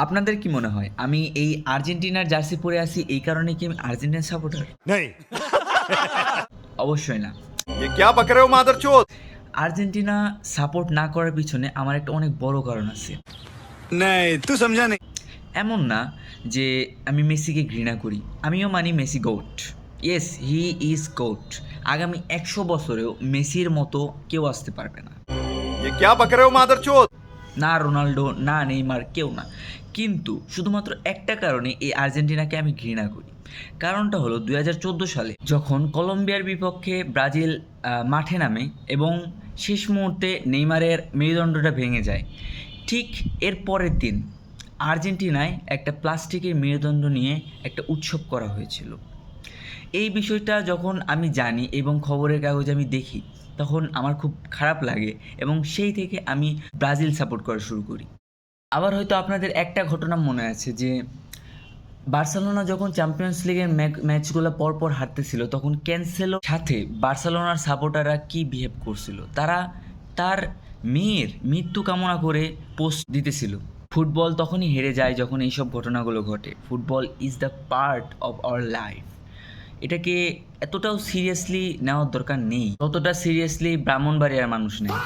আপনাদের কি মনে হয় আমি এই আর্জেন্টিনার জার্সি পরে আছি এই কারণে কি আমি আর্জেন্টিনার সাপোর্টার? नहीं। অবশ্যই না। ये क्या बक रहे हो मादरचोद? আর্জেন্টিনা সাপোর্ট না করার পিছনে আমার একটা অনেক বড় কারণ আছে। नहीं तू समझा नहीं। এমন না যে আমি মেসিকে ঘৃণা করি, আমিও মানি Messi GOAT. Yes, he is GOAT. আগামী 100 বছরেও মেসির মতো কেউ আসতে পারবে না। ये क्या बक रहे हो मादरचोद? না রোনাল্ডো, না নেইমার, কেউ না। কিন্তু শুধুমাত্র একটা কারণে এই আর্জেন্টিনাকে আমি ঘৃণা করি। কারণটা হলো 2014 সালে যখন কলম্বিয়ার বিপক্ষে ব্রাজিল মাঠে নামে এবং শেষ মুহূর্তে নেইমারের মেরুদণ্ডটা ভেঙে যায়, ঠিক এর পরের দিন আর্জেন্টিনায় একটা প্লাস্টিকের মেরুদণ্ড নিয়ে একটা উৎসব করা হয়েছিল। এই বিষয়টা যখন আমি জানি এবং খবরের কাগজে আমি দেখি, তখন আমার খুব খারাপ লাগে এবং সেই থেকে আমি ব্রাজিল সাপোর্ট করা শুরু করি। আবার হয়তো আপনাদের একটা ঘটনা মনে আছে যে বার্সেলোনা যখন চ্যাম্পিয়ন্স লিগের ম্যাচগুলো পরপর হারতেছিল, তখন ক্যান্সেলোর সাথে বার্সেলোনার সাপোর্টাররা কি বিহেভ করছিল। তারা তার মেয়ের মৃত্যু কামনা করে পোস্ট দিতেছিল। ফুটবল তখনই হেরে যায় যখন এইসব ঘটনাগুলো ঘটে। Football is the part of our life. এটাকে এতটাও সিরিয়াসলি নেওয়ার দরকার নেই যতটা সিরিয়াসলি ব্রাহ্মণবাড়িয়ার মানুষ নেয়।